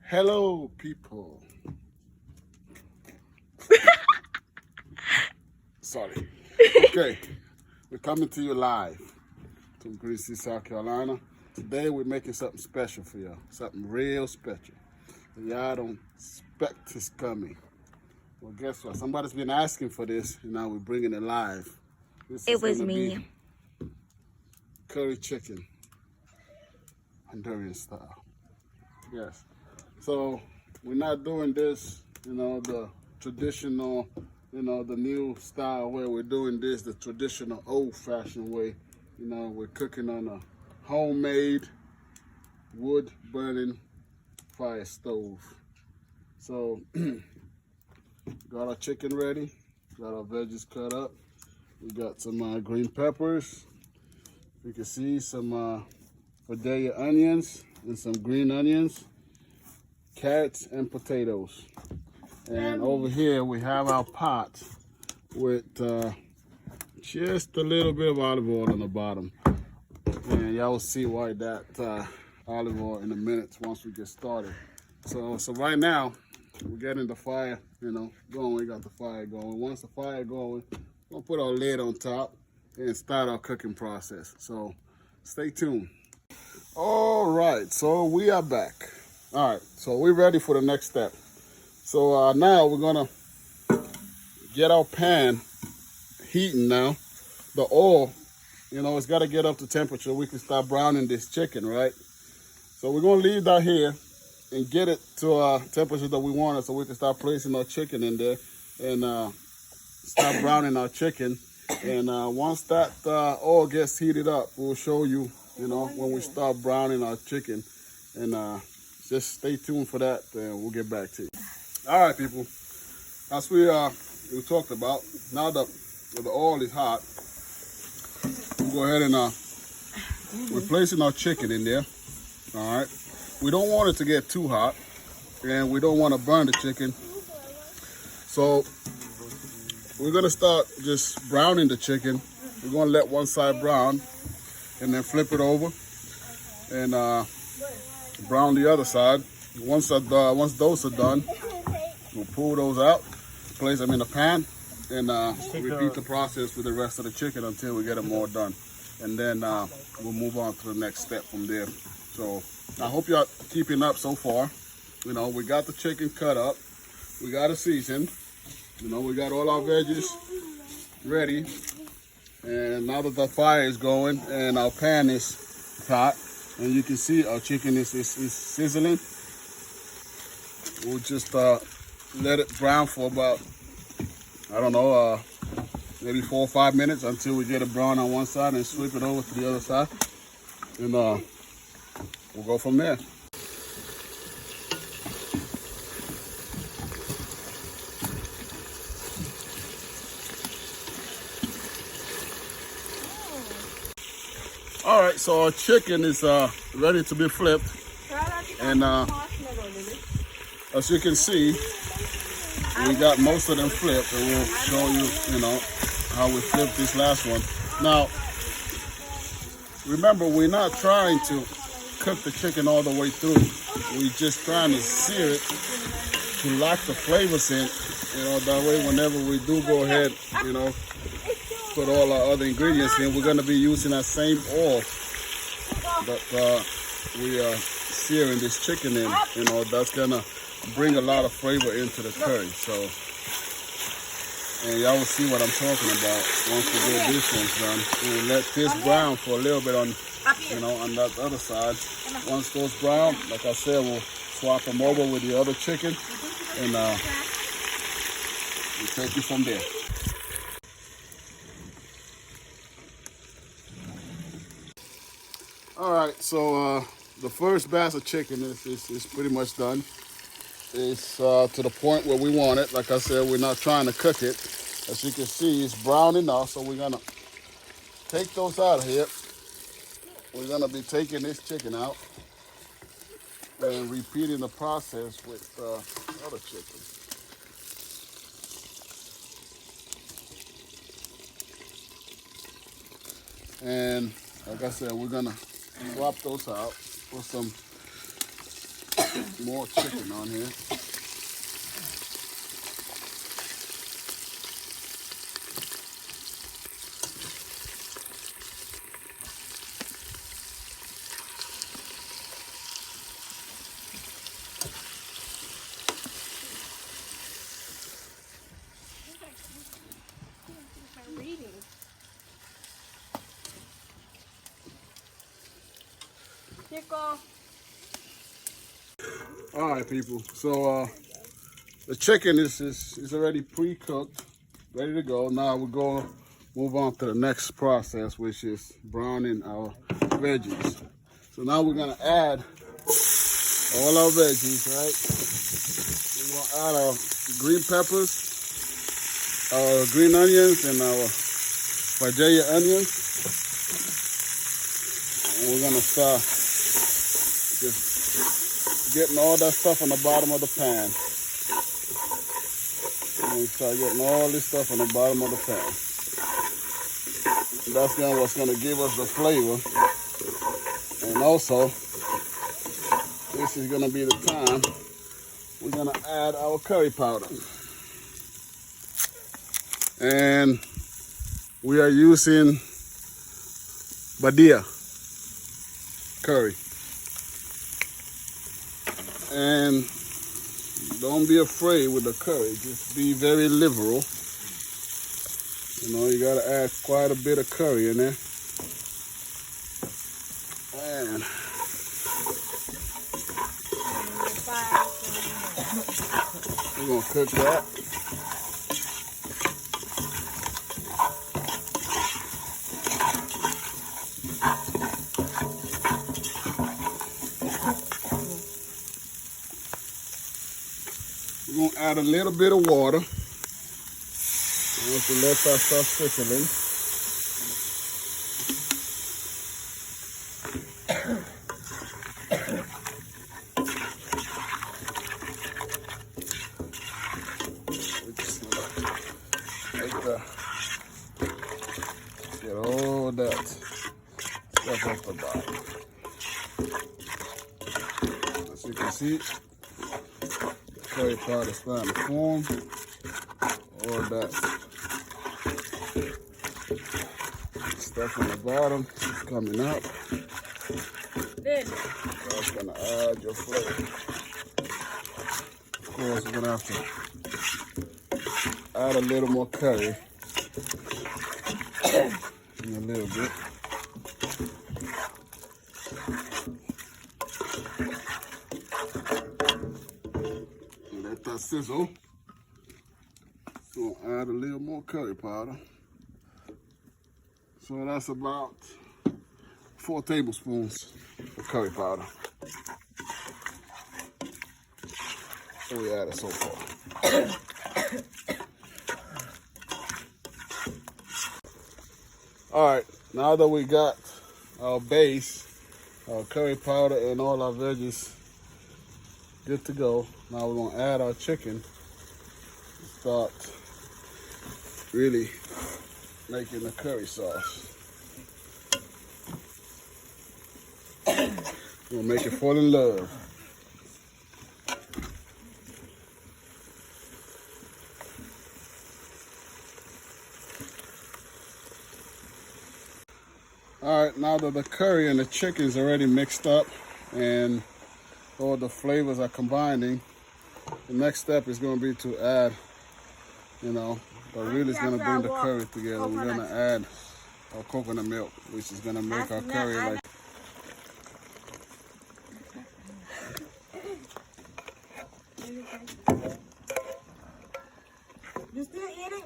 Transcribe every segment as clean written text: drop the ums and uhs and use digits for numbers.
Hello, people. Sorry. Okay, we're coming to you live from Greasy, South Carolina. Today we're making something special for y'all, something real special. Y'all don't expect this coming. Well, guess what? Somebody's been asking for this, and now we're bringing it live. This It was gonna me. be curry chicken, Honduran style. Yes. So we're not doing this, the traditional, the new style way. We're doing this the traditional old-fashioned way. We're cooking on a homemade wood-burning fire stove. So got our chicken ready, got our veggies cut up. We got some green peppers. You can see some Vidalia onions and some green onions, carrots and potatoes. And over here we have our pot with just a little bit of olive oil on the bottom. And y'all will see why that olive oil in a minute once we get started. So right now we're getting the fire, going. We got the fire going. Once the fire going, we'll put our lid on top and start our cooking process. So stay tuned. All right, so we are back. All right, so we're ready for the next step. So now we're gonna get our pan heating now. The oil, it's gotta get up to temperature. We can start browning this chicken, right? So we're gonna leave that here and get it to a temperature that we want it so we can start placing our chicken in there and start browning our chicken. And once that oil gets heated up, we'll show you, when we start browning our chicken. And just stay tuned for that, and we'll get back to you. All right, people. As we talked about, now that the oil is hot, we'll go ahead and we're placing our chicken in there. All right. We don't want it to get too hot, and we don't want to burn the chicken. So we're gonna start just browning the chicken. We're gonna let one side brown, and then flip it over, and brown the other side. Once those are done, we'll pull those out, place them in a pan, and repeat the process with the rest of the chicken until we get them all done. And then we'll move on to the next step from there. So I hope you're keeping up so far. We got the chicken cut up, we got it seasoned, we got all our veggies ready. And now that the fire is going and our pan is hot, and you can see our chicken is sizzling, we'll just let it brown for about, I don't know, maybe 4 or 5 minutes until we get it brown on one side and flip it over to the other side. And we'll go from there. All right, so our chicken is ready to be flipped. And as you can see, we got most of them flipped, and we'll show you, how we flipped this last one. Now, remember, we're not trying to cook the chicken all the way through. We're just trying to sear it to lock the flavors in, that way whenever we do go ahead, put all our other ingredients in, we're going to be using that same oil that we are searing this chicken in. That's going to bring a lot of flavor into the curry. So, and y'all will see what I'm talking about once we get this one done. We'll let this brown for a little bit on that other side. Once those brown, like I said, we'll swap them over with the other chicken, and we'll take it from there. All right, so the first batch of chicken is pretty much done. It's to the point where we want it. Like I said, we're not trying to cook it. As you can see, it's brown enough, so we're gonna take those out of here. We're gonna be taking this chicken out and repeating the process with other chicken. And like I said, we're gonna swap those out, put some more chicken on here. All right, people. So the chicken is already pre-cooked, ready to go. Now we're going to move on to the next process, which is browning our veggies. So now we're going to add all our veggies, right? We're going to add our green peppers, our green onions, and our Vidalia onions. And we're going to start just getting all that stuff on the bottom of the pan. And we start getting all this stuff on the bottom of the pan. And that's what's going to give us the flavor. And also, this is going to be the time we're going to add our curry powder. And we are using Badia curry. And don't be afraid with the curry. Just be very liberal. You know, you gotta add quite a bit of curry in there. And we're gonna cook that. We're going to add a little bit of water. To let that start sizzling. Get all that stuff off the bottom. As you can see, curry powder is starting to form. All that stuff on the bottom is coming up. That's gonna add your flavor. Of course, we're gonna have to add a little more curry in a little bit. Let that sizzle. So add a little more curry powder. So that's about 4 tablespoons of curry powder. So we added so far. All right, now that we got our base, our curry powder and all our veggies good to go, now we're gonna add our chicken. Start really making the curry sauce. We'll make it fall in love. All right, now that the curry and the chicken's already mixed up and all the flavors are combining, the next step is going to be to add, you know, but really is going to bring the curry together. We're going to add our coconut milk, which is going to make our curry like. You still eating?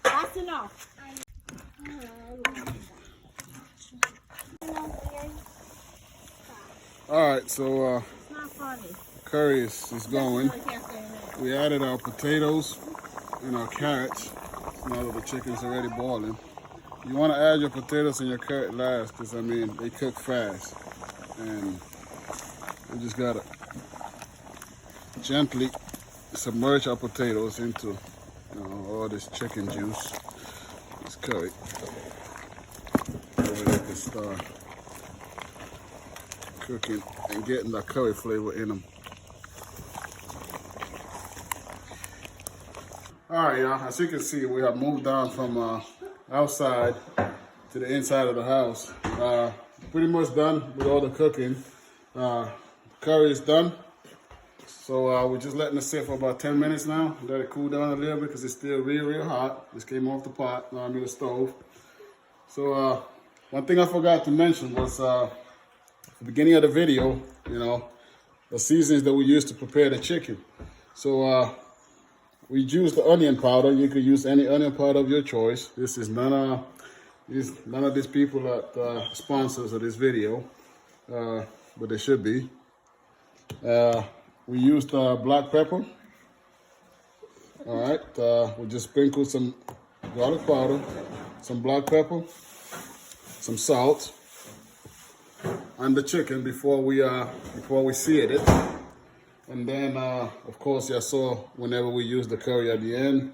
That's enough. All right, so It's not funny. curry is going. We added our potatoes and our carrots. Now that the chicken's already boiling. You want to add your potatoes and your carrot last because, I mean, they cook fast. And we just got to gently submerge our potatoes into, you know, all this chicken juice, this curry. So we can start cooking and getting that curry flavor in them. All right, y'all. As you can see, we have moved on from outside to the inside of the house. Pretty much done with all the cooking. Curry is done. So we're just letting it sit for about 10 minutes now. Let it cool down a little bit because it's still real hot. This came off the pot, now I'm in the stove. So one thing I forgot to mention was at the beginning of the video, you know, the seasonings that we use to prepare the chicken. So we use the onion powder. You could use any onion powder of your choice. This is none of these people that sponsors of this video, but they should be. We used black pepper. All right, we just sprinkled some garlic powder, some black pepper, some salt on the chicken before we seared it. And then, of course, you saw whenever we use the curry at the end,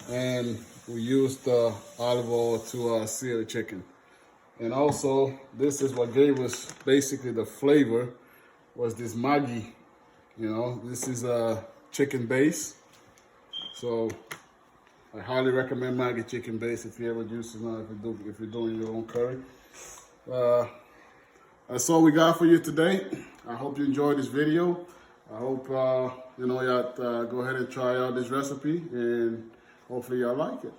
and we used the olive oil to sear the chicken. And also, this is what gave us basically the flavor, was this Maggi. You know, this is a chicken base. So I highly recommend Maggi chicken base if you ever use it, if you're doing your own curry. That's all we got for you today. I hope you enjoyed this video. I hope you know y'all go ahead and try out this recipe, and hopefully y'all like it.